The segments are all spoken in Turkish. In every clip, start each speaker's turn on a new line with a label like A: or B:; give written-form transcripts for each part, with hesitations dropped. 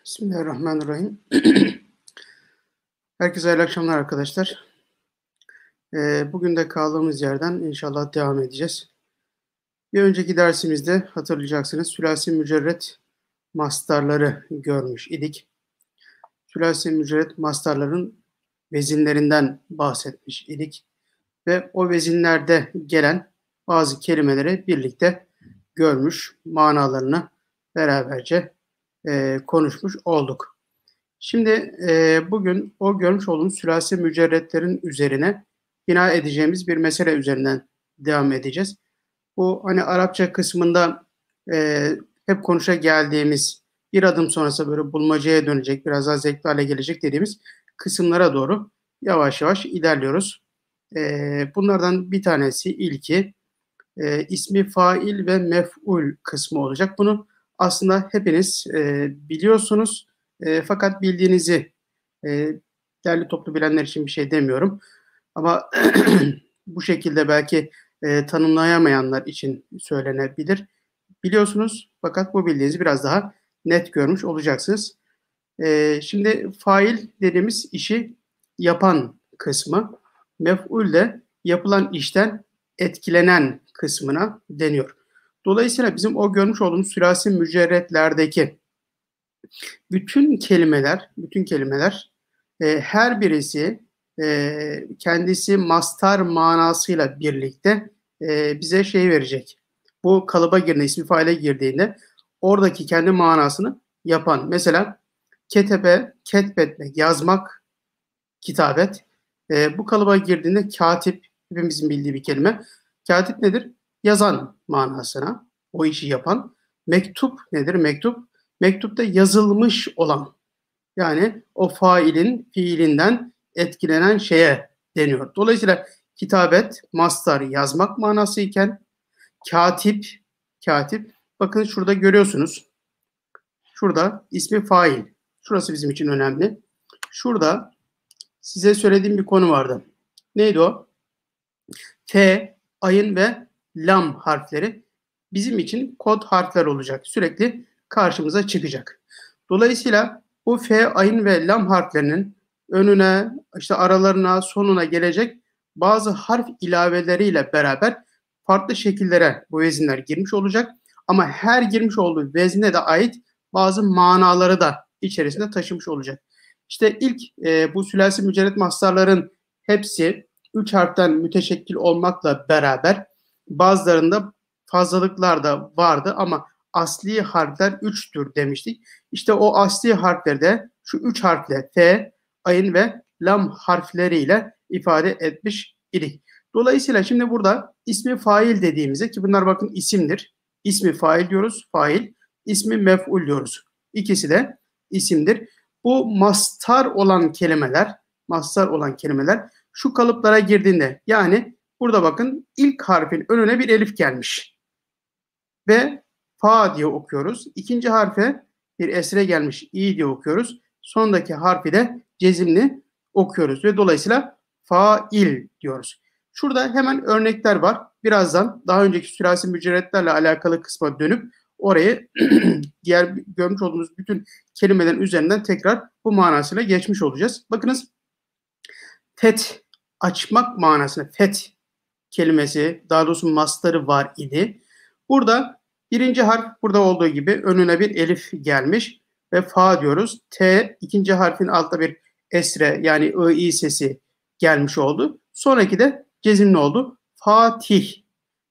A: Bismillahirrahmanirrahim. Herkese hayırlı akşamlar arkadaşlar. Bugün de kaldığımız yerden inşallah devam edeceğiz. Bir önceki dersimizde hatırlayacaksınız sülasi mücerret mastarları görmüş idik. Sülasi mücerret mastarların vezinlerinden bahsetmiş idik. Ve o vezinlerde gelen bazı kelimeleri birlikte görmüş, manalarını beraberce konuşmuş olduk. Şimdi bugün o görmüş olduğumuz sülasi mücerretlerin üzerine bina edeceğimiz bir mesele üzerinden devam edeceğiz. Bu hani Arapça kısmında hep konuşa geldiğimiz bir adım sonrası böyle bulmacaya dönecek, biraz daha zevkli hale gelecek dediğimiz kısımlara doğru yavaş yavaş ilerliyoruz. Bunlardan bir tanesi ilki ismi fail ve mef'ul kısmı olacak. Bunu aslında hepiniz biliyorsunuz. Fakat bildiğinizi derli toplu bilenler için bir şey demiyorum. Ama bu şekilde belki tanımlayamayanlar için söylenebilir. Biliyorsunuz fakat bu bildiğinizi biraz daha net görmüş olacaksınız. Şimdi fail dediğimiz işi yapan kısmı, mef'ul de yapılan işten etkilenen kısmına deniyor. Dolayısıyla bizim o görmüş olduğumuz sülasi mücerretlerdeki bütün kelimeler her birisi kendisi mastar manasıyla birlikte bize şey verecek. Bu kalıba girdiğinde, ismi faile girdiğinde oradaki kendi manasını yapan. Mesela ketebe, ketbetmek, yazmak, kitabet. Bu kalıba girdiğinde katip, hepimizin bildiği bir kelime. Katip nedir? Yazan manasına, o işi yapan. Mektup nedir? Mektupta yazılmış olan, yani o failin fiilinden etkilenen şeye deniyor. Dolayısıyla kitabet, mastar, yazmak manası iken katip, bakın şurada görüyorsunuz. Şurada ismi fail. Şurası bizim için önemli. Şurada size söylediğim bir konu vardı. Neydi o? T, ayın ve lam harfleri bizim için kod harfler olacak. Sürekli karşımıza çıkacak. Dolayısıyla bu F, ayın ve lam harflerinin önüne, işte aralarına, sonuna gelecek bazı harf ilaveleriyle beraber farklı şekillere bu vezinler girmiş olacak. Ama her girmiş olduğu vezne de ait bazı manaları da içerisinde taşımış olacak. İşte ilk bu sülasi mücerret mastarların hepsi 3 harften müteşekkil olmakla beraber bazılarında fazlalıklar da vardı ama asli harfler 3'tür demiştik. İşte o asli harfleri de şu 3 harfle F, ayın ve lam harfleriyle ifade etmiş idik. Dolayısıyla şimdi burada ismi fail dediğimizde, ki bunlar bakın isimdir. İsmi fail diyoruz, fail. İsmi mef'ul diyoruz. İkisi de isimdir. Bu mastar olan kelimeler şu kalıplara girdiğinde, yani burada bakın ilk harfin önüne bir elif gelmiş ve fa diye okuyoruz. İkinci harfe bir esre gelmiş, i diye okuyoruz. Sondaki harfi de cezimli okuyoruz ve dolayısıyla fail diyoruz. Şurada hemen örnekler var. Birazdan daha önceki sülasi mücerretlerle alakalı kısma dönüp orayı diğer görmüş olduğumuz bütün kelimelerin üzerinden tekrar bu manasıyla geçmiş olacağız. Bakınız, fet, açmak manasına fet kelimesi, daha doğrusu mastarı var idi. Burada birinci harf burada olduğu gibi önüne bir elif gelmiş ve fa diyoruz. T, ikinci harfin altta bir esre, yani i sesi gelmiş oldu. Sonraki de cezimli oldu. Fatih,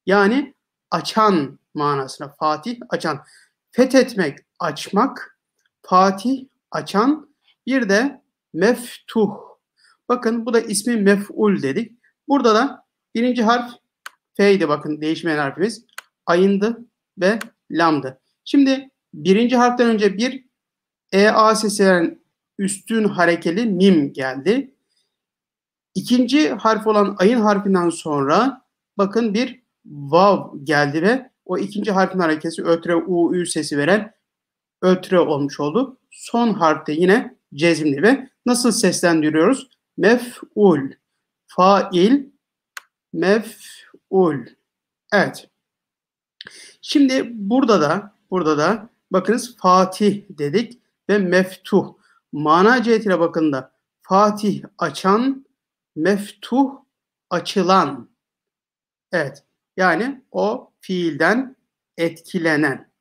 A: yani açan manasına. Fatih, açan. Fethetmek, açmak. Fatih, açan. Bir de meftuh. Bakın bu da ismi mef'ul dedik. Burada da birinci harf F'ydi, bakın değişmeyen harfimiz. Ayındı ve lamdı. Şimdi birinci harften önce bir EA sesinden üstün harekeli mim geldi. İkinci harf olan ayın harfinden sonra bakın bir vav geldi ve o ikinci harfin hareketi ötre u ü sesi veren ötre olmuş oldu. Son harfte yine cezimli ve nasıl seslendiriyoruz? Mef'ul, fail, mef'ul. Evet. Şimdi burada da bakınız Fatih dedik ve meftuh. Mana cihetine bakın da Fatih açan, meftuh açılan. Evet. Yani o fiilden etkilenen.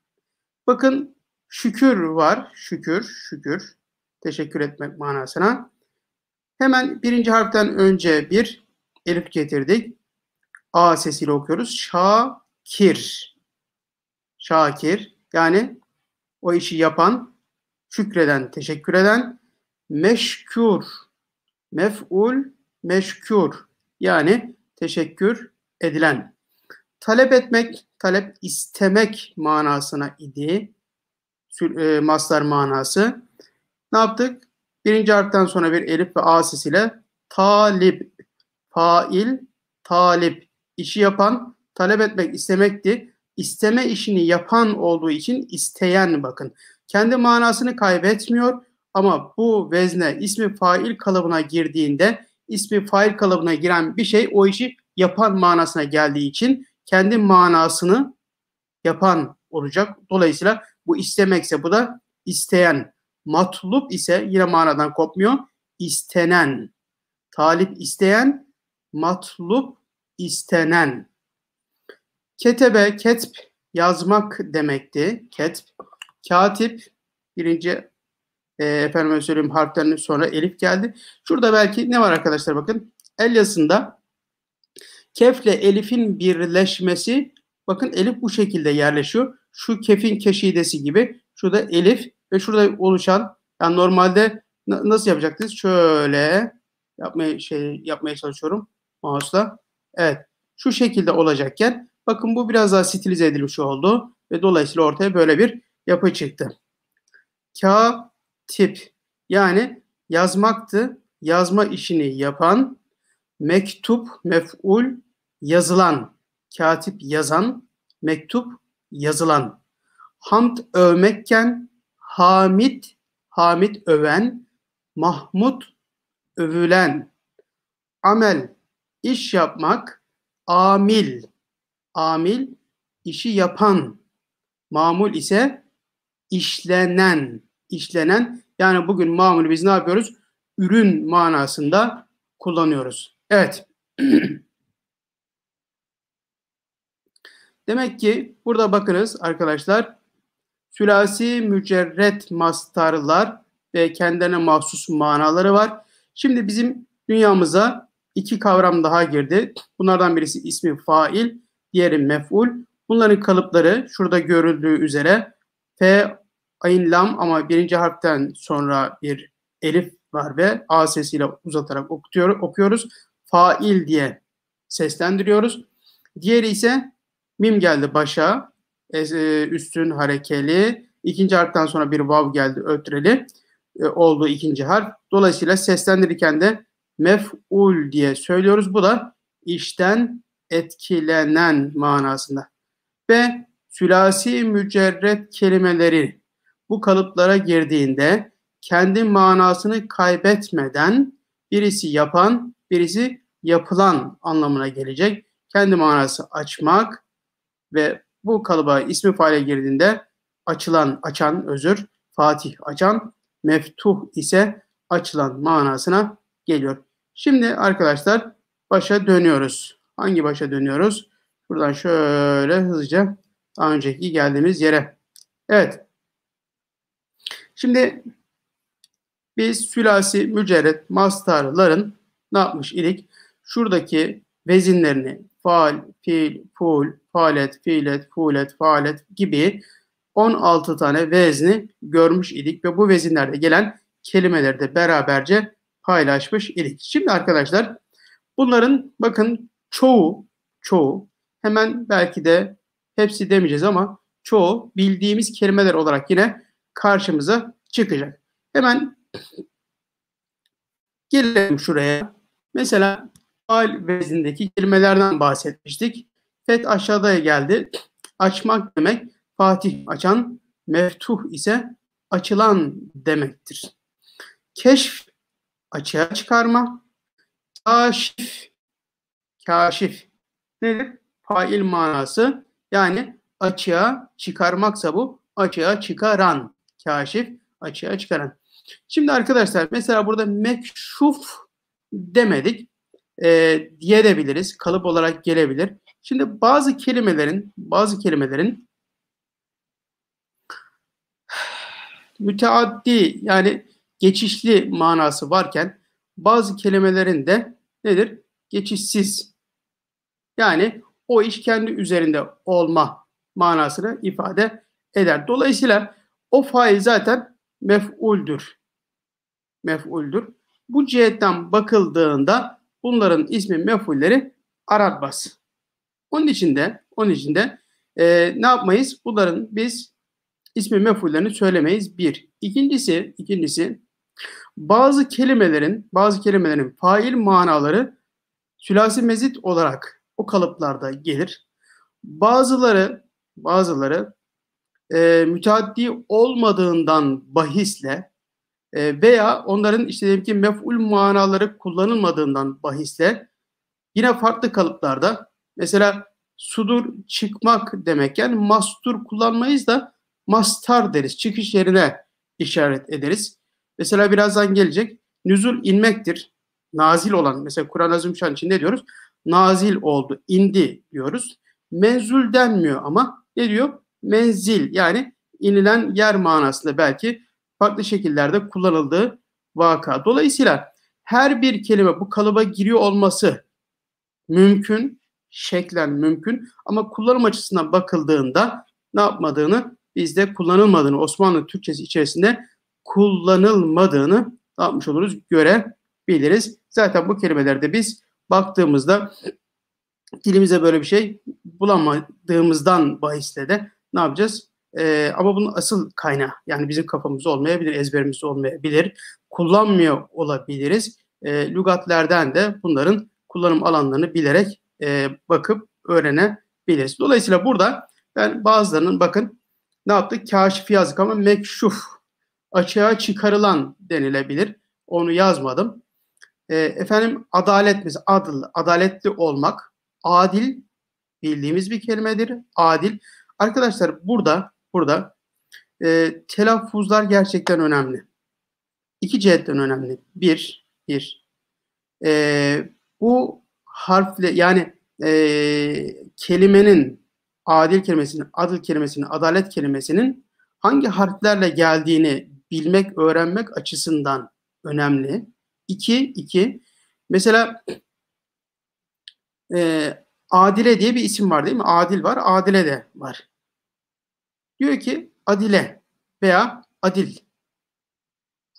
A: Bakın şükür var. Şükür. Teşekkür etmek manasına. Hemen birinci harften önce bir elif getirdik. A sesiyle okuyoruz. Şakir. Şakir. Yani o işi yapan, şükreden, teşekkür eden. Meşkur. Mef'ul, meşkur. Yani teşekkür edilen. Talep etmek, talep istemek manasına idi. Mastar manası. Ne yaptık? Birinci harften sonra bir elif ve a sesiyle talip, fail, talip. İşi yapan, talep etmek, istemekti. İsteme işini yapan olduğu için isteyen bakın. Kendi manasını kaybetmiyor ama bu vezne ismi fail kalıbına girdiğinde ismi fail kalıbına giren bir şey o işi yapan manasına geldiği için kendi manasını yapan olacak. Dolayısıyla bu istemekse bu da isteyen. Matlup ise yine manadan kopmuyor. İstenen. Talip isteyen, matlup istenen. Ketebe, ketb yazmak demekti. Ketb. Katip birinci efendime söyleyeyim harflerinin sonra elif geldi. Şurada belki ne var arkadaşlar bakın. El yazısında kefle elifin birleşmesi bakın elif bu şekilde yerleşiyor. Şu kefin keşidesi gibi. Şurada elif ve şurada oluşan yani normalde nasıl yapacaktınız? Şöyle yapmaya çalışıyorum mouse'la. Evet. Şu şekilde olacakken bakın bu biraz daha stilize edilmiş oldu ve dolayısıyla ortaya böyle bir yapı çıktı. Katip yani yazmaktı. Yazma işini yapan, mektup, mef'ul, yazılan, katip yazan, mektup yazılan. Hamd övmekken, hamid öven, mahmud övülen. Amel iş yapmak, amil işi yapan, mamul ise işlenen yani bugün mamulü biz ne yapıyoruz? Ürün manasında kullanıyoruz. Evet. Demek ki burada bakınız arkadaşlar sülasi mücerret mastarlar ve kendilerine mahsus manaları var. Şimdi bizim dünyamıza iki kavram daha girdi. Bunlardan birisi ismi fail, diğeri mef'ul. Bunların kalıpları şurada görüldüğü üzere F, ayn, lam ama birinci harften sonra bir elif var ve A sesiyle uzatarak okuyoruz. Fail diye seslendiriyoruz. Diğeri ise mim geldi başa, üstün harekeli. İkinci harften sonra bir vav geldi ötreli olduğu ikinci harf. Dolayısıyla seslendirirken de mef'ul diye söylüyoruz. Bu da işten etkilenen manasında. Ve sülasi mücerret kelimeleri bu kalıplara girdiğinde kendi manasını kaybetmeden birisi yapan, birisi yapılan anlamına gelecek. Kendi manası açmak ve bu kalıba ismi faile girdiğinde açan, Fatih açan, meftuh ise açılan manasına geliyor. Şimdi arkadaşlar başa dönüyoruz. Hangi başa dönüyoruz? Buradan şöyle hızlıca daha önceki geldiğimiz yere. Evet. Şimdi biz sülasi mücerret mastarların ne yapmış idik? Şuradaki vezinlerini faal, fiil, ful, faalet, fiilet, fulet, faalet gibi 16 tane vezni görmüş idik ve bu vezinlerde gelen kelimeleri de beraberce paylaşmış idik. Şimdi arkadaşlar bunların bakın çoğu hemen belki de hepsi demeyeceğiz ama çoğu bildiğimiz kelimeler olarak yine karşımıza çıkacak. Hemen gelelim şuraya. Mesela faal veznindeki kelimelerden bahsetmiştik. Fet aşağıya geldi. Açmak demek. Fatih açan, meftuh ise açılan demektir. Keşf açığa çıkarma. Kaşif, kaşif nedir? Fail manası. Yani açığa çıkarmaksa bu açığa çıkaran. Kaşif açığa çıkaran. Şimdi arkadaşlar mesela burada mekşuf demedik. Diyebiliriz. Kalıp olarak gelebilir. Şimdi bazı kelimelerin müteaddi yani geçişli manası varken bazı kelimelerin de nedir? Geçişsiz. Yani o iş kendi üzerinde olma manasını ifade eder. Dolayısıyla o fail zaten mef'uldür. Mef'uldür. Bu cihetten bakıldığında bunların ismi mef'ulleri aratmaz. Onun için de ne yapmayız? Bunların biz ismi mef'ullerini söylemeyiz. Bir. İkincisi bazı kelimelerin fail manaları sülasi mezit olarak o kalıplarda gelir. Bazıları müteaddi olmadığından bahisle veya onların işte diyelim ki mef'ul manaları kullanılmadığından bahisle yine farklı kalıplarda mesela sudur çıkmak demekken mastur kullanmayız da mastar deriz. Çıkış yerine işaret ederiz. Mesela birazdan gelecek. Nüzul inmektir. Nazil olan mesela Kur'an-ı Azimüşşan için ne diyoruz? Nazil oldu, indi diyoruz. Menzul denmiyor ama ne diyor? Menzil yani inilen yer manasında belki farklı şekillerde kullanıldığı vaka. Dolayısıyla her bir kelime bu kalıba giriyor olması mümkün, şeklen mümkün ama kullanım açısından bakıldığında ne yapmadığını, bizde kullanılmadığını, Osmanlı Türkçesi içerisinde kullanılmadığını ne yapmış oluruz? Görebiliriz. Zaten bu kelimelerde biz baktığımızda dilimize böyle bir şey bulamadığımızdan bahisle de ne yapacağız? Ama bunun asıl kaynağı yani bizim kafamızda olmayabilir, ezberimizde olmayabilir, kullanmıyor olabiliriz. Lügatlerden de bunların kullanım alanlarını bilerek bakıp öğrenebiliriz. Dolayısıyla burada ben bazılarının bakın ne yaptık? Kaşif yazdık ama mekşuf açığa çıkarılan denilebilir. Onu yazmadım. Efendim adalet mesela adaletli olmak, adil bildiğimiz bir kelimedir. Adil. Arkadaşlar burada telaffuzlar gerçekten önemli. İki cihetten önemli. Bir bu harfle yani kelimenin adil kelimesinin, adalet kelimesinin hangi harflerle geldiğini bilmek, öğrenmek açısından önemli. İki mesela Adile diye bir isim var değil mi? Adil var, Adile de var. Diyor ki Adile veya Adil.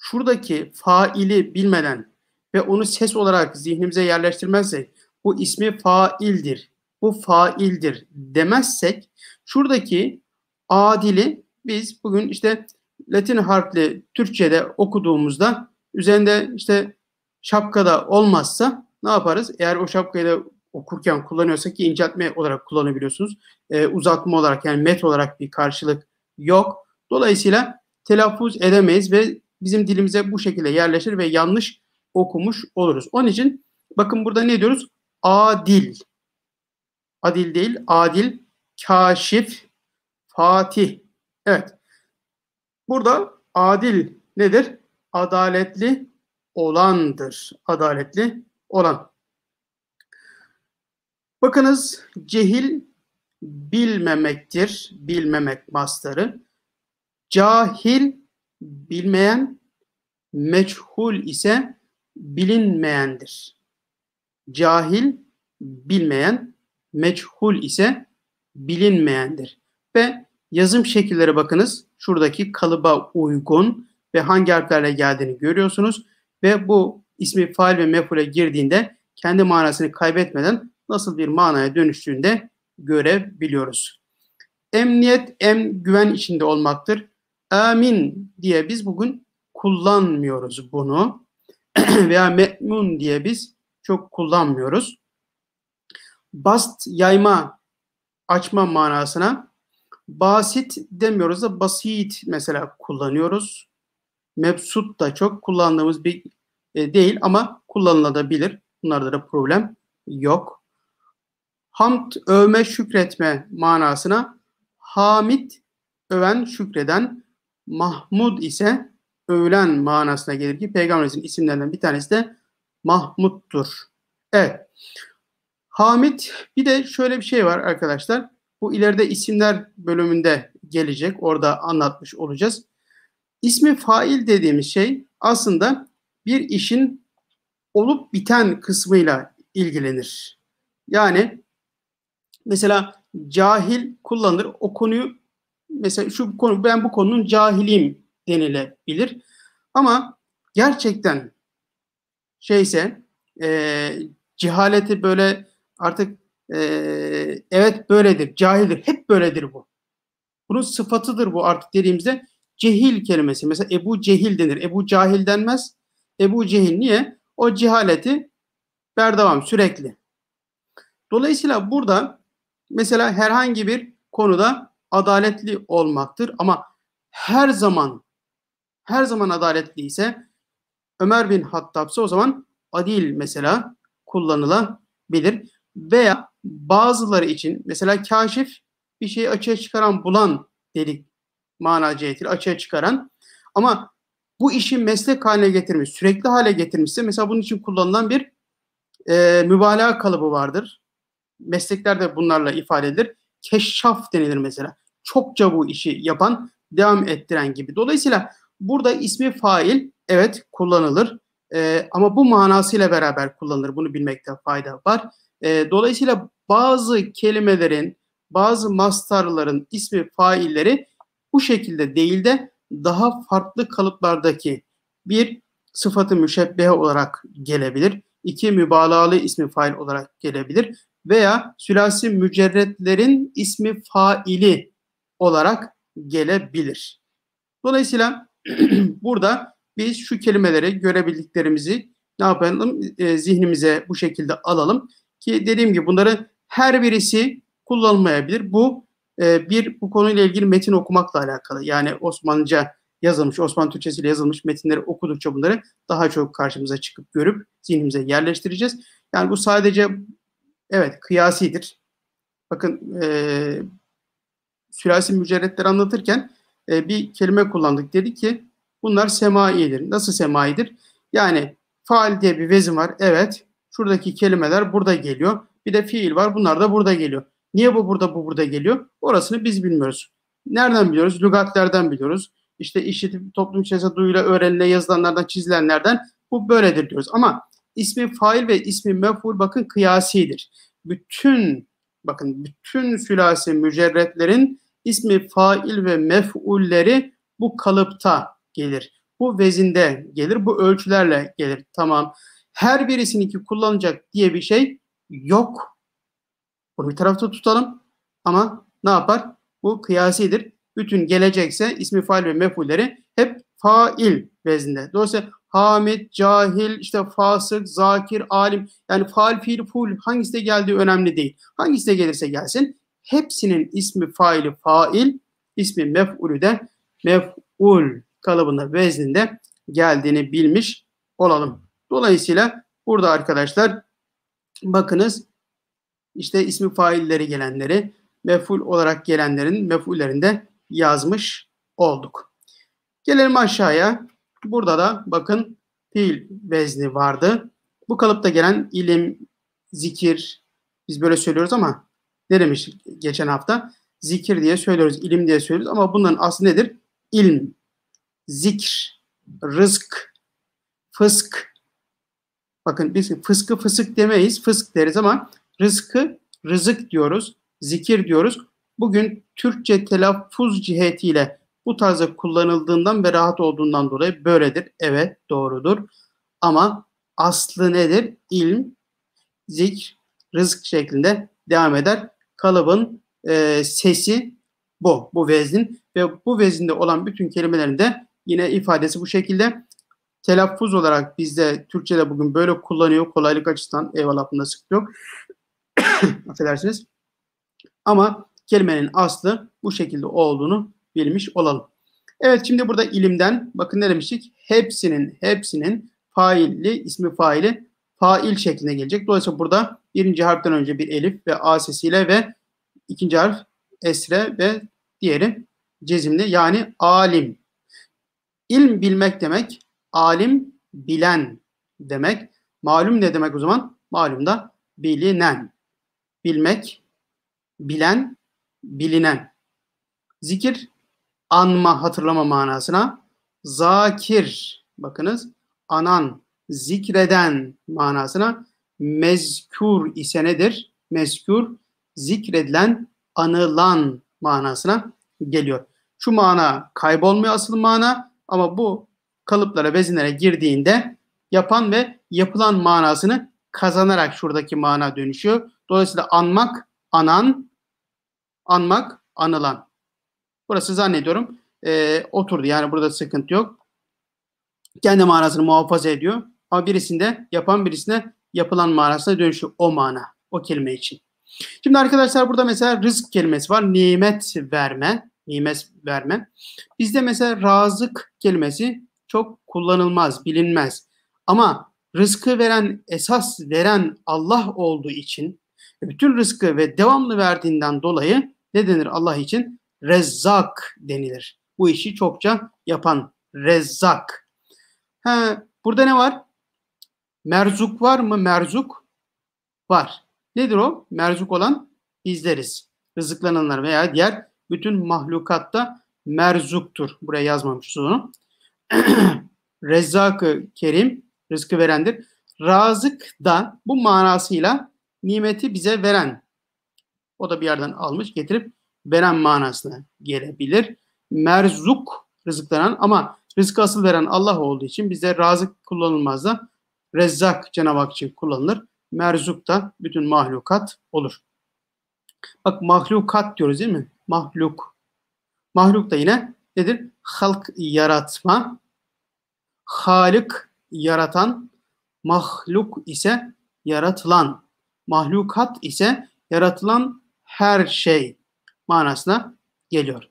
A: Şuradaki faili bilmeden ve onu ses olarak zihnimize yerleştirmezsek bu ismi faildir, bu faildir demezsek şuradaki adili biz bugün işte Latin harfli Türkçe'de okuduğumuzda üzerinde işte şapkada olmazsa ne yaparız? Eğer o şapkayı da okurken kullanıyorsak ki inceltme olarak kullanabiliyorsunuz. Uzatma olarak yani met olarak bir karşılık yok. Dolayısıyla telaffuz edemeyiz ve bizim dilimize bu şekilde yerleşir ve yanlış okumuş oluruz. Onun için bakın burada ne diyoruz? Adil. Adil değil, adil, kaşif, fatih. Evet. Burada adil nedir? Adaletli olandır. Adaletli olan. Bakınız cehil bilmemektir. Bilmemek mastarı. Cahil bilmeyen, meçhul ise bilinmeyendir. Cahil bilmeyen, meçhul ise bilinmeyendir. Ve yazım şekilleri bakınız. Şuradaki kalıba uygun ve hangi harflerle geldiğini görüyorsunuz. Ve bu ismi fail ve mef'ule girdiğinde kendi manasını kaybetmeden nasıl bir manaya dönüştüğünü de görebiliyoruz. Emniyet, güven içinde olmaktır. amin diye biz bugün kullanmıyoruz bunu. Veya me'mun diye biz çok kullanmıyoruz. Bast yayma, açma manasına. Basit demiyoruz da basit mesela kullanıyoruz. Mebsut da çok kullandığımız bir değil ama kullanılabilir. Bunlarda da problem yok. Hamd, övme, şükretme manasına. Hamid, öven, şükreden. Mahmud ise övülen manasına gelir ki Peygamberimizin isimlerinden bir tanesi de Mahmud'dur. Evet. Hamid, bir de şöyle bir şey var arkadaşlar. Bu ileride isimler bölümünde gelecek. Orada anlatmış olacağız. İsmi fail dediğimiz şey aslında bir işin olup biten kısmıyla ilgilenir. Yani mesela cahil kullanılır. O konuyu mesela şu konu, ben bu konunun cahiliyim denilebilir. Ama gerçekten şeyse cehaleti böyle artık evet böyledir, cahildir, hep böyledir bu. Bunun sıfatıdır bu artık dediğimizde cehil kelimesi. Mesela Ebu Cehil denir. Ebu Cahil denmez. Ebu Cehil niye? O cehaleti berdevam sürekli. Dolayısıyla burada mesela herhangi bir konuda adaletli olmaktır ama her zaman adaletli ise Ömer bin Hattab'sa o zaman adil mesela kullanılabilir. Veya bazıları için mesela kaşif bir şeyi açığa çıkaran, bulan dedik mana cihetiyle açığa çıkaran. Ama bu işi meslek haline getirmiş, sürekli hale getirmişse mesela bunun için kullanılan bir mübalağa kalıbı vardır. Mesleklerde bunlarla ifade edilir. Keşşaf denilir mesela. Çokça bu işi yapan, devam ettiren gibi. Dolayısıyla burada ismi fail evet kullanılır. Ama bu manasıyla beraber kullanılır. Bunu bilmekte fayda var. Dolayısıyla bazı kelimelerin, bazı mastarların ismi failleri bu şekilde değil de daha farklı kalıplardaki bir sıfatı müşebbehe olarak gelebilir. İki, mübalağalı ismi fail olarak gelebilir. Veya sülasi mücerretlerin ismi faili olarak gelebilir. Dolayısıyla burada biz şu kelimeleri görebildiklerimizi ne yapalım? Zihnimize bu şekilde alalım ki dediğim gibi bunların her birisi kullanılmayabilir. Bu bu konuyla ilgili metin okumakla alakalı. Yani Osmanlıca yazılmış, Osmanlı Türkçesiyle yazılmış metinleri okudukça bunları daha çok karşımıza çıkıp görüp zihnimize yerleştireceğiz. Yani bu sadece evet kıyasidir. Bakın sülasi mücerretleri anlatırken bir kelime kullandık. Dedik ki bunlar semaidir. Nasıl semaidir? Yani faal diye bir vezin var. Evet. Şuradaki kelimeler burada geliyor. Bir de fiil var. Bunlar da burada geliyor. Niye bu burada, bu burada geliyor? Orasını biz bilmiyoruz. Nereden biliyoruz? Lügatlerden biliyoruz. İşte işitip toplum içerisinde duyuyla öğrenilen yazılanlardan, çizilenlerden bu böyledir diyoruz. Ama ismi fail ve ismi mef'ul bakın kıyasidir. Bütün sülasi mücerretlerin ismi fail ve mef'ulleri bu kalıpta gelir. Bu vezinde gelir, bu ölçülerle gelir. Tamam. Her birisininki kullanacak diye bir şey yok. Bunu bir tarafta tutalım. Ama ne yapar? Bu kıyasidir. Bütün gelecekse ismi fail ve mef'ulleri hep fail vezinde. Dolayısıyla hamid, cahil, işte fasık, zakir, alim. Yani faal, fiil, ful hangisi de geldiği önemli değil. Hangisi de gelirse gelsin. Hepsinin ismi faili fail, ismi mef'ulü de mef'ul kalıbında vezninde geldiğini bilmiş olalım. Dolayısıyla burada arkadaşlar bakınız işte ismi failleri gelenleri mef'ul olarak gelenlerin mef'ullerinde yazmış olduk. Gelelim aşağıya. Burada da bakın fiil vezni vardı. Bu kalıpta gelen ilim, zikir, biz böyle söylüyoruz ama ne demiş geçen hafta? Zikir diye söylüyoruz, ilim diye söylüyoruz ama bunların aslı nedir? İlm, zikr, rızk, fısk. Bakın biz fıskı fısık demeyiz, fısk deriz ama rızkı rızık diyoruz, zikir diyoruz. Bugün Türkçe telaffuz cihetiyle bu tarzda kullanıldığından ve rahat olduğundan dolayı böyledir. Evet, doğrudur. Ama aslı nedir? İlm, zikr, rızk şeklinde devam eder. Kalıbın sesi bu veznin. ve bu vezinde olan bütün kelimelerin de yine ifadesi bu şekilde. Telaffuz olarak bizde Türkçe'de bugün böyle kullanıyor. Kolaylık açısından eyvallah, bunda sıkıntı yok. Affedersiniz. Ama kelimenin aslı bu şekilde olduğunu bilmiş olalım. Evet, şimdi burada ilimden bakın ne demiştik? Hepsinin faili, ismi faili fail şeklinde gelecek. Dolayısıyla burada birinci harften önce bir elif ve a sesiyle ve ikinci harf esre ve diğeri cezimli, yani alim. İlm bilmek demek, alim bilen demek. Malum ne demek o zaman? Malum da bilinen. Bilmek, bilen, bilinen. Zikir, anma, hatırlama manasına. Zakir, bakınız, anan, zikreden manasına. Mezkur ise nedir? Mezkur, zikredilen, anılan manasına geliyor. Şu mana kaybolmuyor, asıl mana, ama bu kalıplara, vezinlere girdiğinde yapan ve yapılan manasını kazanarak şuradaki mana dönüşüyor. Dolayısıyla anmak, anan, anmak, anılan. Burası zannediyorum oturdu. Yani burada sıkıntı yok. Kendi manasını muhafaza ediyor. Ama birisinde yapan, birisine yapılan manasına dönüşüyor o mana, o kelime için. Şimdi arkadaşlar burada mesela rızk kelimesi var. Nimet verme. Nimet verme. Bizde mesela razık kelimesi çok kullanılmaz, bilinmez. Ama rızkı veren, esas veren Allah olduğu için, bütün rızkı ve devamlı verdiğinden dolayı ne denir Allah için? Rezzak denilir. Bu işi çokça yapan Rezzak. Burada ne var? Merzuk var mı? Merzuk var. Nedir o? Merzuk olan bizleriz. Rızıklananlar veya diğer bütün mahlukatta merzuktur. Buraya yazmamışız onu. Rezzak-ı Kerim, rızkı verendir. Razık da bu manasıyla nimeti bize veren. O da bir yerden almış, getirip veren manasına gelebilir. Merzuk, rızıklanan, ama rızkı asıl veren Allah olduğu için bizde razık kullanılmaz da Rezzak Cenab-ı Hak için kullanılır. Merzuk da bütün mahlukat olur. Bak, mahlukat diyoruz değil mi? Mahluk. Mahluk da yine nedir? Halk, yaratma. Halık, yaratan. Mahluk ise yaratılan. Mahlukat ise yaratılan her şey manasına geliyor.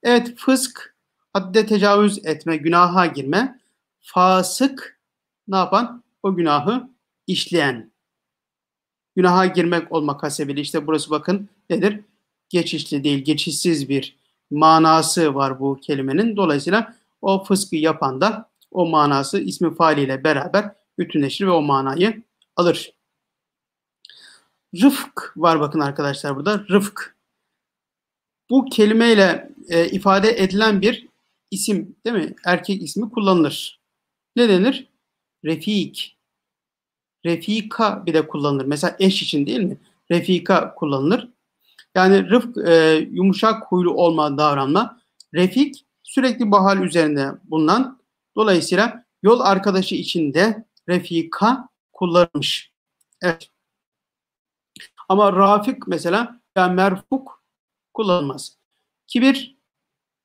A: Evet, fısk, hadde tecavüz etme, günaha girme. Fasık, ne yapan? O günahı işleyen. Günaha girmek olmak hasebiyle, işte burası bakın nedir? Geçişli değil, geçişsiz bir manası var bu kelimenin. Dolayısıyla o fıskı yapan da o manası ismi faaliyle beraber bütünleşir ve o manayı alır. Rıfk var bakın arkadaşlar burada. Rıfk. Bu kelimeyle ifade edilen bir isim değil mi? Erkek ismi kullanılır. Ne denir? Refik. Refika bir de kullanılır. Mesela eş için değil mi? Refika kullanılır. Yani rıfk yumuşak huylu olma, davranma. Refik sürekli bu hal üzerinde bulunan. Dolayısıyla yol arkadaşı için de refika kullanılmış. Evet. Ama rafik mesela, yani merfuk kullanılmaz. Kibir,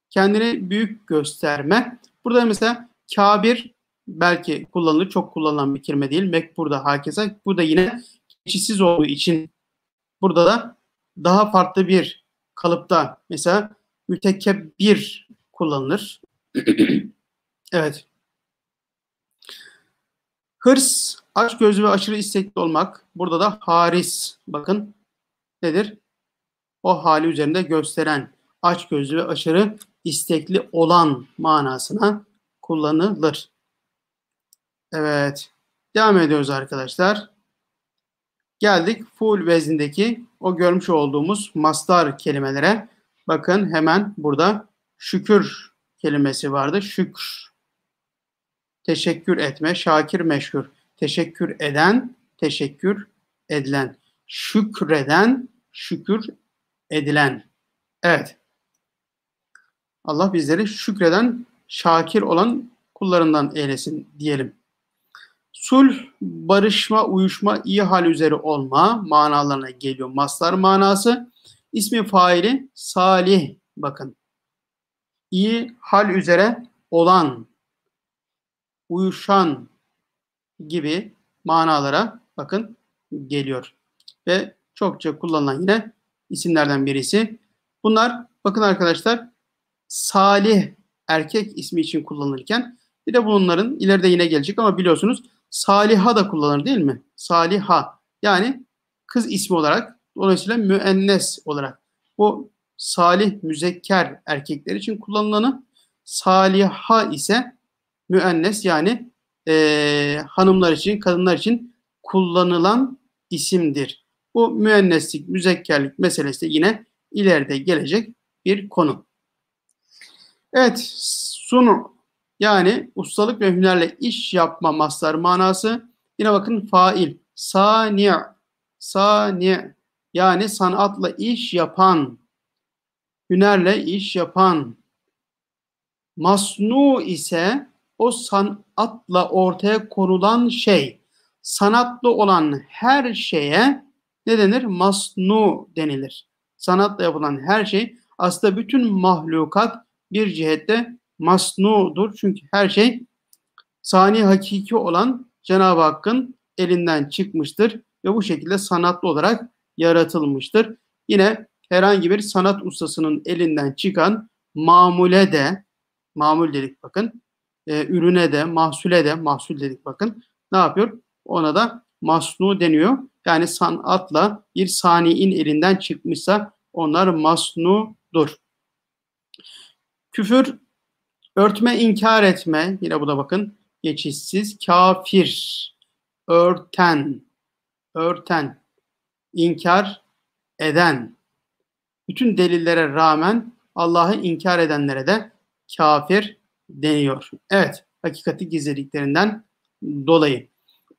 A: kendini büyük gösterme. Burada mesela kabir belki kullanılır. Çok kullanılan bir kelime değil. Mekbur'da hakeza. Burada yine geçişsiz olduğu için burada da daha farklı bir kalıpta mesela mütekebbir kullanılır. Evet. Hırs, açgözlü ve aşırı istekli olmak. Burada da haris. Bakın nedir? O hali üzerinde gösteren, açgözlü ve aşırı istekli olan manasına kullanılır. Evet. Devam ediyoruz arkadaşlar. Geldik fuul veznindeki o görmüş olduğumuz mastar kelimelere. Bakın hemen burada şükür kelimesi vardı. Şükür. Teşekkür etme, şakir, meşhur. Teşekkür eden, teşekkür edilen. Şükreden, şükür edilen. Evet. Allah bizleri şükreden, şakir olan kullarından eylesin diyelim. Sulh, barışma, uyuşma, iyi hal üzere olma manalarına geliyor. Mastar manası. İsmi faili salih. Bakın. iyi hal üzere olan, uyuşan gibi manalara bakın geliyor. Ve çokça kullanılan yine isimlerden birisi. Bunlar bakın arkadaşlar Salih erkek ismi için kullanılırken bir de bunların ileride yine gelecek ama biliyorsunuz Saliha da kullanılır değil mi? Saliha yani kız ismi olarak dolayısıyla müennes olarak. Bu salih müzekker erkekler için kullanılanı, saliha ise müennes yani hanımlar için, kadınlar için kullanılan isimdir. Bu müenneslik, müzekkerlik meselesi de yine ileride gelecek bir konu. Evet, sunu yani ustalık ve hünerle iş yapma mastar manası. Yine bakın fail, sani, sani yani sanatla iş yapan, hünerle iş yapan. Masnu ise o sanatla ortaya konulan şey. Sanatlı olan her şeye ne denir? Masnu denilir. Sanatla yapılan her şey aslında bütün mahlukat bir cihette masnudur. Çünkü her şey sani hakiki olan Cenab-ı Hakk'ın elinden çıkmıştır ve bu şekilde sanatlı olarak yaratılmıştır. Yine herhangi bir sanat ustasının elinden çıkan mamule de, mamul dedik bakın, ürüne de, mahsule de, mahsul dedik bakın, ne yapıyor? Ona da masnu deniyor. Yani sanatla bir saniin elinden çıkmışsa onlar masnudur. Küfür, örtme, inkar etme, yine bu da bakın geçişsiz, kafir, örten, örten, inkar eden, bütün delillere rağmen Allah'ı inkar edenlere de kafir deniyor. Evet, hakikati gizlediklerinden dolayı.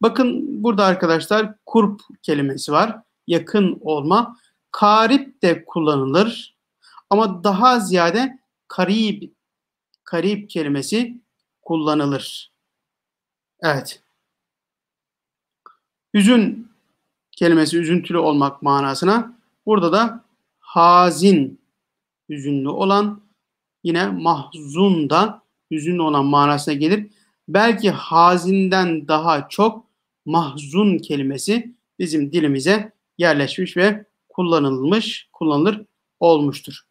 A: Bakın burada arkadaşlar kurp kelimesi var. Yakın olma. Karip de kullanılır. Ama daha ziyade karip kelimesi kullanılır. Evet. Hüzün kelimesi üzüntülü olmak manasına. Burada da hazin, hüzünlü olan, yine mahzun da hüzünlü olan manasına gelir. Belki hazinden daha çok mahzun kelimesi bizim dilimize yerleşmiş ve kullanılır olmuştur.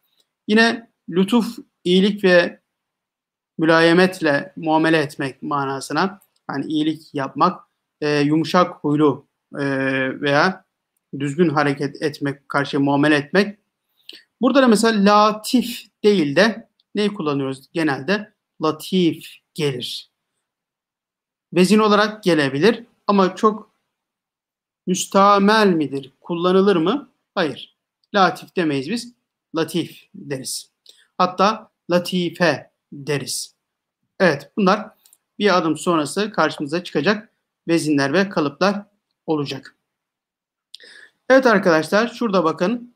A: Yine lütuf, iyilik ve mülayemetle muamele etmek manasına, yani iyilik yapmak, yumuşak huylu veya düzgün hareket etmek, karşı muamele etmek. Burada da mesela latif değil de neyi kullanıyoruz genelde? Latif gelir. Vezin olarak gelebilir ama çok müstamel midir? Kullanılır mı? Hayır. Latif demeyiz biz. Latif deriz. Hatta latife deriz. Evet, bunlar bir adım sonrası karşımıza çıkacak vezinler ve kalıplar olacak. Evet arkadaşlar, şurada bakın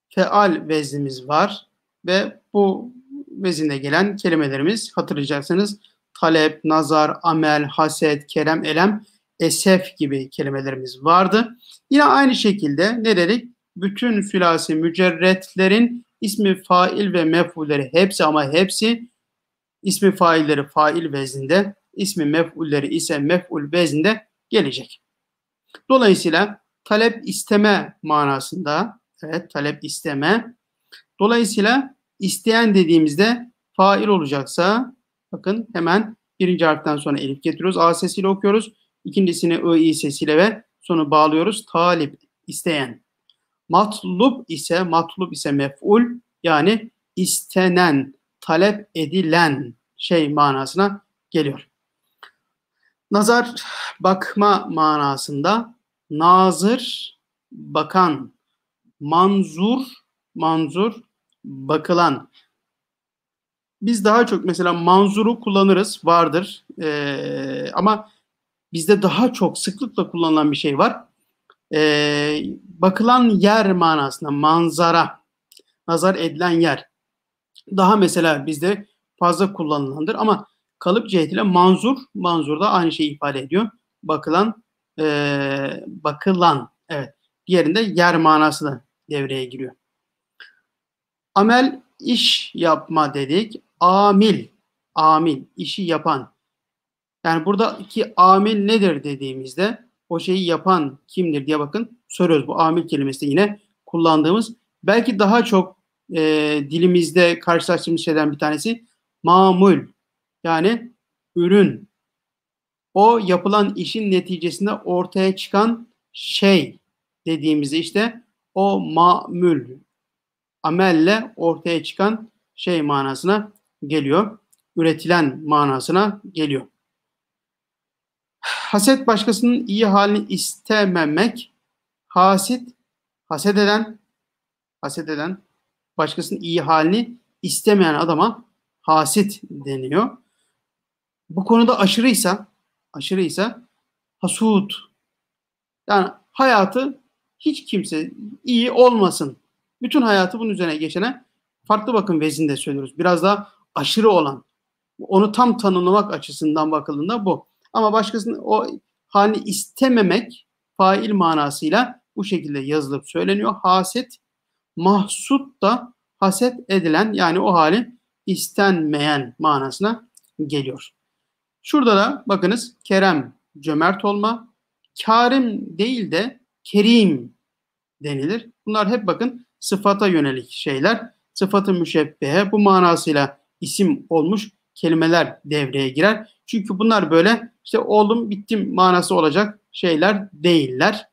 A: feal veznimiz var ve bu vezinde gelen kelimelerimiz hatırlayacaksınız. Talep, nazar, amel, haset, kerem, elem, esef gibi kelimelerimiz vardı. Yine aynı şekilde ne dedik? Bütün sülasi mücerretlerin ismi fail ve mef'ulleri hepsi ama hepsi ismi failleri fail vezninde, ismi mef'ulleri ise mef'ul vezninde gelecek. Dolayısıyla talep isteme manasında, evet talep isteme. Dolayısıyla isteyen dediğimizde fail olacaksa bakın hemen birinci harften sonra elif getiriyoruz. A sesiyle okuyoruz. İkincisini I sesiyle ve sonu bağlıyoruz. Talip, isteyen. Matlub ise mef'ul yani istenen, talep edilen şey manasına geliyor. Nazar bakma manasında, nazır bakan, manzur bakılan. Biz daha çok mesela manzuru kullanırız, vardır. Ama bizde daha çok sıklıkla kullanılan bir şey var. Bakılan yer manasında manzara, nazar edilen yer. Daha mesela bizde fazla kullanılandır ama kalıp cihetiyle manzur da aynı şeyi ifade ediyor. Bakılan, evet. Diğerinde yer manası da devreye giriyor. Amel, iş yapma dedik. Amil, amil, işi yapan. Yani buradaki amil nedir dediğimizde o şeyi yapan kimdir diye bakın soruyoruz. Bu amil kelimesi de yine kullandığımız belki daha çok dilimizde karşılaştığımız şeyden bir tanesi mamul yani ürün. O yapılan işin neticesinde ortaya çıkan şey dediğimizde işte o mamül amelle ortaya çıkan şey manasına geliyor. Üretilen manasına geliyor. Haset başkasının iyi halini istememek. Hasit, haset eden, haset eden, başkasının iyi halini istemeyen adama hasit deniyor. Bu konuda aşırıysa hasut. Yani hayatı hiç kimse iyi olmasın. Bütün hayatı bunun üzerine geçene farklı bakın vezinde söylüyoruz. Biraz daha aşırı olan. Onu tam tanımlamak açısından bakıldığında bu. Ama başkasının o halini istememek fail manasıyla bu şekilde yazılıp söyleniyor. Haset, mahsut da haset edilen yani o hali istenmeyen manasına geliyor. Şurada da bakınız kerem, cömert olma, karim değil de kerim denilir. Bunlar hep bakın sıfata yönelik şeyler. Sıfatı müşebbehe bu manasıyla isim olmuş kelimeler devreye girer. Çünkü bunlar böyle işte oldum bittim manası olacak şeyler değiller.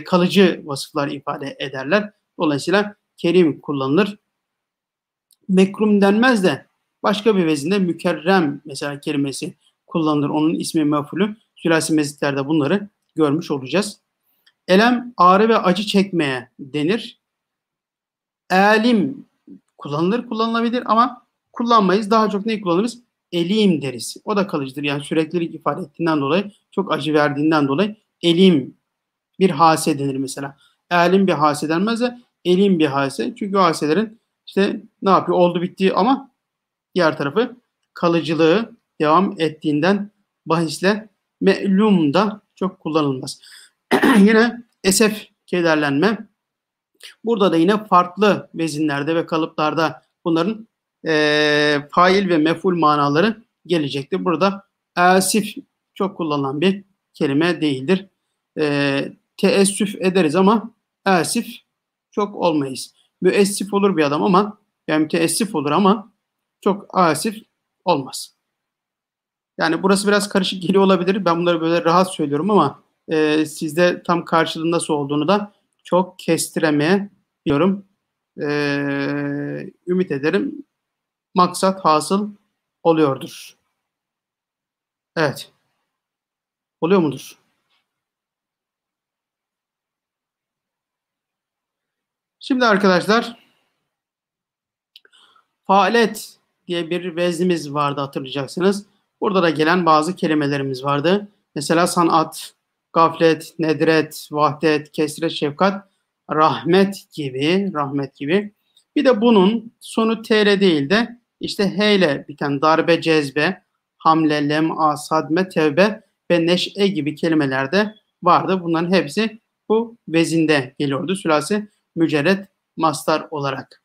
A: Kalıcı vasıflar ifade ederler. Dolayısıyla kerim kullanılır. Mekrum denmez de başka bir vezinde mükerrem mesela kelimesi kullanılır. Onun ismi mef'ulü. Sülasi mezitlerde bunları görmüş olacağız. Elem, ağrı ve acı çekmeye denir. Elim kullanılır, kullanılabilir ama kullanmayız. Daha çok neyi kullanırız? Elim deriz. O da kalıcıdır. Yani süreklilik ifade ettiğinden dolayı, çok acı verdiğinden dolayı elim bir hase denir mesela. Elim bir hase denmez de elim bir hase. Çünkü o haselerin işte ne yapıyor? Oldu bitti ama diğer tarafı kalıcılığı devam ettiğinden bahisle me'lum da çok kullanılmaz. Yine esef, kederlenme. Burada da yine farklı vezinlerde ve kalıplarda bunların fail ve mef'ul manaları gelecektir. Burada asif çok kullanılan bir kelime değildir. Teessüf ederiz ama asif çok olmayız. Müessif olur bir adam ama yani teessüf olur ama çok asif olmaz. Yani burası biraz karışık geliyor olabilir. Ben bunları böyle rahat söylüyorum ama sizde tam karşılığında nasıl olduğunu da çok kestiremiyorum. Ümit ederim maksat hasıl oluyordur. Evet. Oluyor mudur? Şimdi arkadaşlar faalet diye bir veznimiz vardı hatırlayacaksınız. Burada da gelen bazı kelimelerimiz vardı. Mesela sanat, gaflet, nedret, vahdet, kesret, şefkat, rahmet gibi. Bir de bunun sonu tr değil de işte h ile biten darbe, cezbe, hamle, lem'a, sadme, tevbe ve neş'e gibi kelimelerde vardı. Bunların hepsi bu vezinde geliyordu. Sülasi mücerret mastar olarak.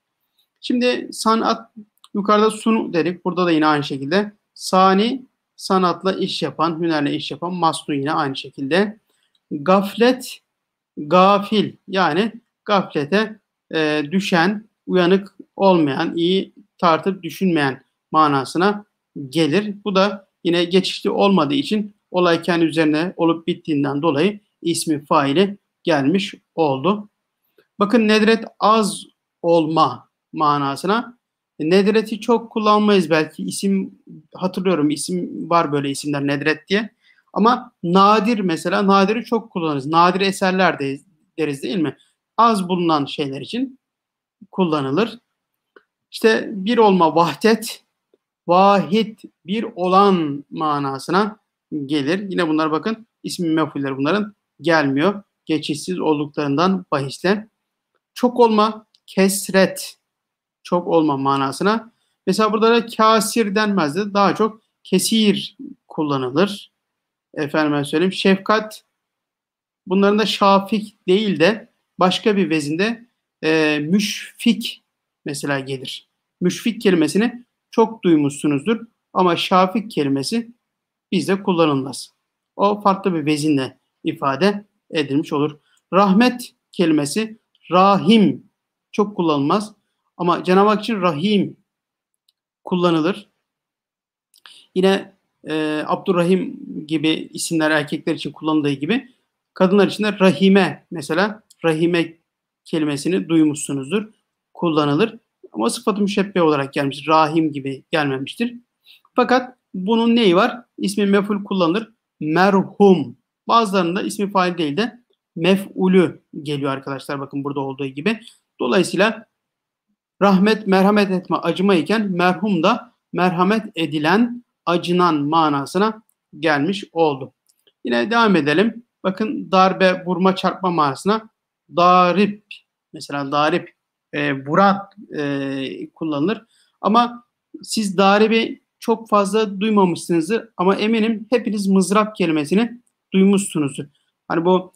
A: Şimdi sanat yukarıda sunu dedik. Burada da yine aynı şekilde. Sani sanatla iş yapan, hünerle iş yapan. Masnu yine aynı şekilde. Gaflet, gafil yani gaflete düşen, uyanık olmayan, iyi tartıp düşünmeyen manasına gelir. Bu da yine geçişli olmadığı için olay kendi üzerine olup bittiğinden dolayı ismi faili gelmiş oldu. Bakın nedret az olma manasına. Nedret'i çok kullanmayız belki. İsim hatırlıyorum. İsim var böyle isimler Nedret diye. Ama nadir mesela nadiri çok kullanırız. Nadir eserler de deriz değil mi? Az bulunan şeyler için kullanılır. İşte bir olma vahdet, vahid bir olan manasına gelir. Yine bunlar bakın ismi mef'ulleri bunların gelmiyor. Geçişsiz olduklarından bahisle. Çok olma, kesret, çok olma manasına. Mesela burada da kasir denmezdi. Daha çok kesir kullanılır. Efendime söyleyeyim. Şefkat bunların da şafik değil de başka bir vezinde müşfik mesela gelir. Müşfik kelimesini çok duymuşsunuzdur ama şafik kelimesi bizde kullanılmaz. O farklı bir vezinle ifade edilmiş olur. Rahmet kelimesi rahim çok kullanılmaz ama Cenab-ı Hak için rahim kullanılır. Yine Abdurrahim gibi isimler erkekler için kullanıldığı gibi kadınlar için de rahime, mesela rahime kelimesini duymuşsunuzdur. Kullanılır. Ama sıfat-ı müşebbe olarak gelmiştir. Rahim gibi gelmemiştir. Fakat bunun neyi var? İsmi mef'ul kullanılır. Merhum. Bazılarında ismi fail değil de mef'ulü geliyor arkadaşlar. Bakın burada olduğu gibi. Dolayısıyla rahmet, merhamet etme, acıma iken merhum da merhamet edilen, acınan manasına gelmiş oldu. Yine devam edelim. Bakın darbe, vurma, çarpma manasına darip, mesela darip, vuran kullanılır. Ama siz daribi çok fazla duymamışsınızdır ama eminim hepiniz mızrap kelimesini duymuşsunuzdur. Hani bu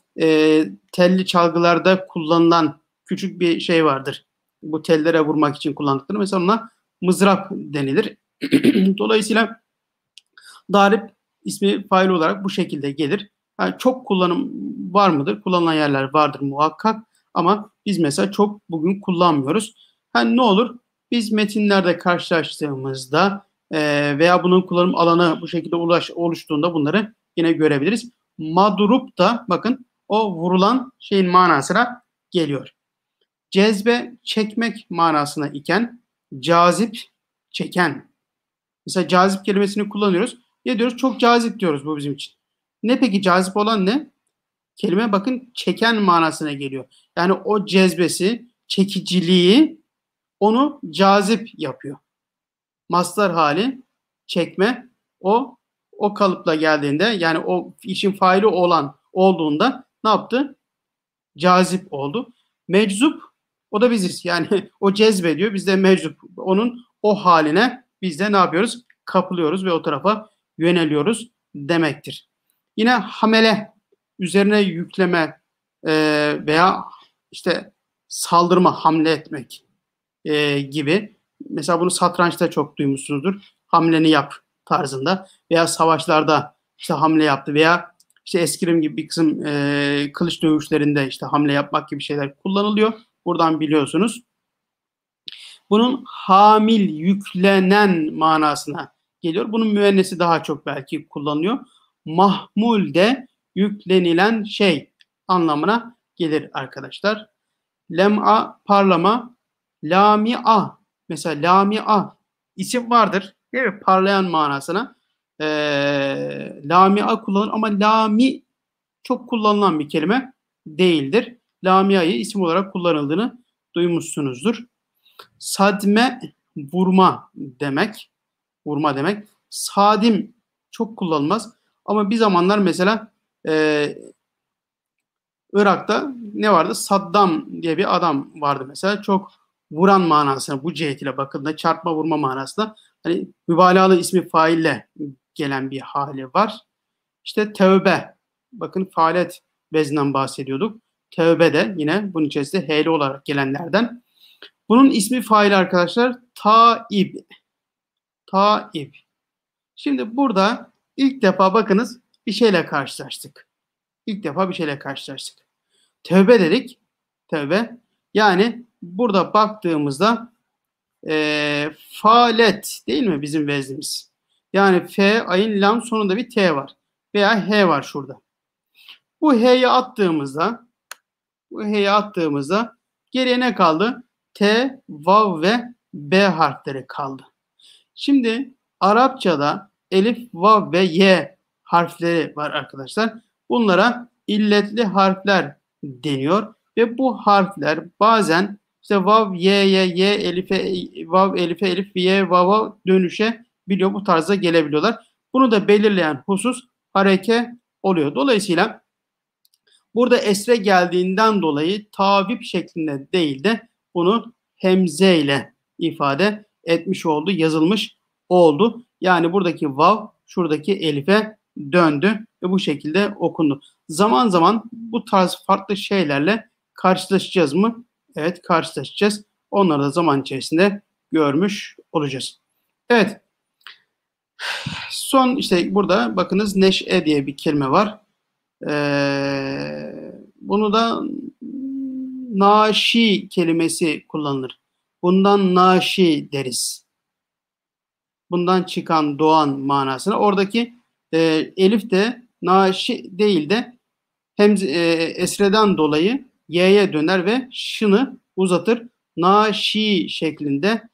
A: telli çalgılarda kullanılan küçük bir şey vardır. Bu tellere vurmak için kullandıkları. Mesela ona mızrap denilir. Dolayısıyla darip ismi fail olarak bu şekilde gelir. Yani çok kullanım var mıdır? Kullanılan yerler vardır muhakkak ama biz mesela çok bugün kullanmıyoruz. Yani ne olur? Biz metinlerde karşılaştığımızda veya bunun kullanım alanı bu şekilde oluştuğunda bunları yine görebiliriz. Madrup da bakın o vurulan şeyin manasına geliyor. Cezbe çekmek manasına iken cazip çeken. Mesela cazip kelimesini kullanıyoruz. Ne diyoruz? Çok cazip diyoruz bu bizim için. Ne peki cazip olan ne? Kelime bakın çeken manasına geliyor. Yani o cezbesi, çekiciliği onu cazip yapıyor. Mastar hali çekme o kalıpla geldiğinde yani o işin faili olan olduğunda ne yaptı? Cazip oldu. Meczup o da biziz. Yani o cezbediyor. Biz de meczup. Onun o haline biz de ne yapıyoruz? Kapılıyoruz ve o tarafa yöneliyoruz demektir. Yine hamele üzerine yükleme veya işte saldırma, hamle etmek gibi. Mesela bunu satrançta çok duymuşsunuzdur. Hamleni yap tarzında veya savaşlarda işte hamle yaptı veya işte eskrim gibi bir kısım kılıç dövüşlerinde işte hamle yapmak gibi şeyler kullanılıyor. Buradan biliyorsunuz. Bunun hamil, yüklenen manasına geliyor. Bunun müennesi daha çok belki kullanılıyor. Mahmul de yüklenilen şey anlamına gelir arkadaşlar. Lem'a parlama, lamia mesela lamia isim vardır değil mi? Parlayan manasına. Lamia kullanılır ama lami çok kullanılan bir kelime değildir. Lamia'yı isim olarak kullanıldığını duymuşsunuzdur. Sadme vurma demek. Vurma demek. Sadim çok kullanılmaz. Ama bir zamanlar mesela Irak'ta ne vardı? Saddam diye bir adam vardı mesela. Çok vuran manasına bu cihetiyle bakıldığında çarpma vurma manasında hani mübalağalı ismi faille gelen bir hali var. İşte tevbe. Bakın faalet vezninden bahsediyorduk. Tevbe de yine bunun içerisinde heyli olarak gelenlerden. Bunun ismi faili arkadaşlar taib. Taib. Şimdi burada ilk defa bakınız bir şeyle karşılaştık. İlk defa bir şeyle karşılaştık. Tövbe dedik. Tövbe. Yani burada baktığımızda faalet değil mi bizim veznimiz? Yani F, ayın lam sonunda bir T var. Veya H var şurada. Bu H'yi attığımızda geriye ne kaldı? T, vav ve B harfleri kaldı. Şimdi Arapçada elif, vav ve y harfleri var arkadaşlar. Bunlara illetli harfler deniyor ve bu harfler bazen işte vav, y, elife, vav, elife, elif, y, vava dönüşebiliyor. Bu tarza gelebiliyorlar. Bunu da belirleyen husus hareke oluyor. Dolayısıyla burada esre geldiğinden dolayı tavip şeklinde değil de bunu hemze ile ifade etmiş oldu, yazılmış oldu. Yani buradaki vav şuradaki elife döndü ve bu şekilde okundu. Zaman zaman bu tarz farklı şeylerle karşılaşacağız mı? Evet, karşılaşacağız. Onları da zaman içerisinde görmüş olacağız. Evet. Son işte burada bakınız neş'e diye bir kelime var. Bunu da naşi kelimesi kullanılır. Bundan naşi deriz. Bundan çıkan, doğan manasına. Oradaki elif de naşi değil de hem esreden dolayı y'ye döner ve şını uzatır. Naşi şeklinde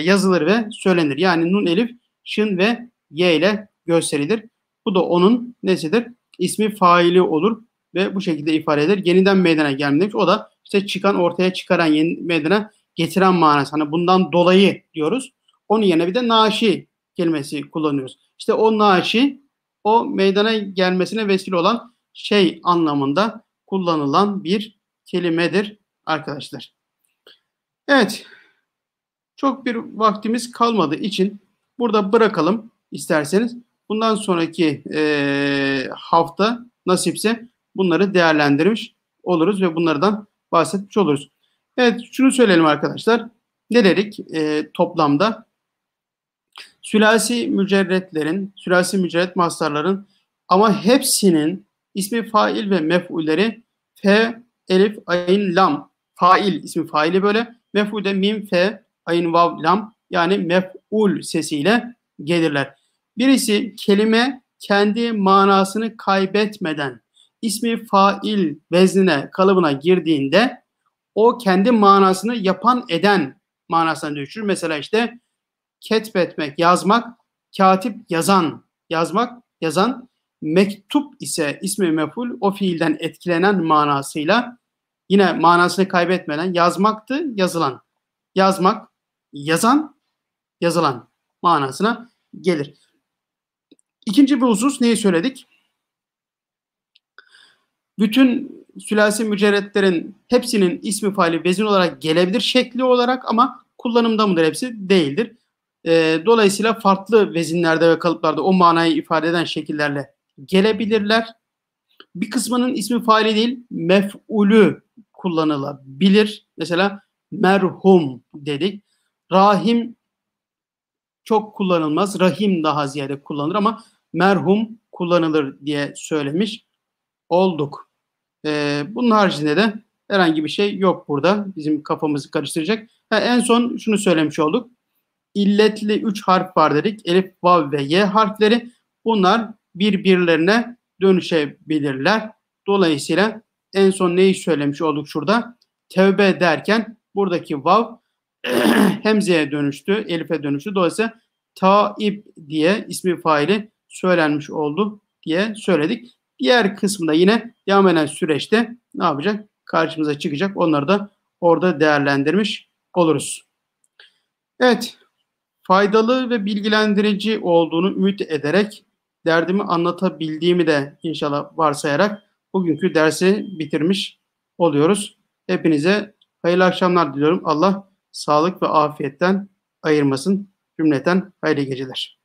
A: yazılır ve söylenir. Yani nun, elif, şın ve y ile gösterilir. Bu da onun nesidir? İsmi faili olur ve bu şekilde ifade eder. Yeniden meydana gelmek. O da işte çıkan, ortaya çıkaran, yeni meydana getiren manası. Hani bundan dolayı diyoruz. Onun yerine bir de naşi kelimesi kullanıyoruz. İşte o naşi, o meydana gelmesine vesile olan şey anlamında kullanılan bir kelimedir arkadaşlar. Evet, çok bir vaktimiz kalmadığı için burada bırakalım isterseniz. Bundan sonraki hafta nasipse bunları değerlendirmiş oluruz ve bunlardan bahsetmiş oluruz. Evet, şunu söyleyelim arkadaşlar. Ne dedik toplamda? Sülasi mücerretlerin, sülasi mücerret mastarların ama hepsinin ismi fail ve mef'ulleri fe, elif, ayn, lam. Fail ismi faili böyle. Mef'ul de mim, fe, ayn, vav, lam. Yani mef'ul sesiyle gelirler. Birisi kelime kendi manasını kaybetmeden ismi fail veznine, kalıbına girdiğinde o kendi manasını yapan eden manasına dönüşür. Mesela işte ketbetmek, yazmak, katip yazan, yazmak, yazan, mektup ise ismi mef'ul o fiilden etkilenen manasıyla yine manasını kaybetmeden yazmaktı, yazılan. Yazmak, yazan, yazılan manasına gelir. İkinci bir husus neyi söyledik? Bütün sülasi mücerretlerin hepsinin ismi faili vezin olarak gelebilir şekli olarak ama kullanımda mıdır hepsi? Değildir. Dolayısıyla farklı vezinlerde ve kalıplarda o manayı ifade eden şekillerle gelebilirler. Bir kısmının ismi faili değil, mef'ulü kullanılabilir. Mesela merhum dedik. Rahim çok kullanılmaz. Rahim daha ziyade kullanılır ama merhum kullanılır diye söylemiş olduk. Bunun haricinde de herhangi bir şey yok burada. Bizim kafamızı karıştıracak. En son şunu söylemiş olduk. İlletli 3 harf var dedik. Elif, vav ve y harfleri. Bunlar birbirlerine dönüşebilirler. Dolayısıyla en son neyi söylemiş olduk şurada? Tevbe derken buradaki vav hemzeye dönüştü, elife dönüştü. Dolayısıyla taib diye ismi faili söylenmiş oldu diye söyledik. Diğer kısmında yine devam eden süreçte ne yapacak? Karşımıza çıkacak. Onları da orada değerlendirmiş oluruz. Evet, faydalı ve bilgilendirici olduğunu ümit ederek derdimi anlatabildiğimi de inşallah varsayarak bugünkü dersi bitirmiş oluyoruz. Hepinize hayırlı akşamlar diliyorum. Allah sağlık ve afiyetten ayırmasın. Cümleten hayırlı geceler.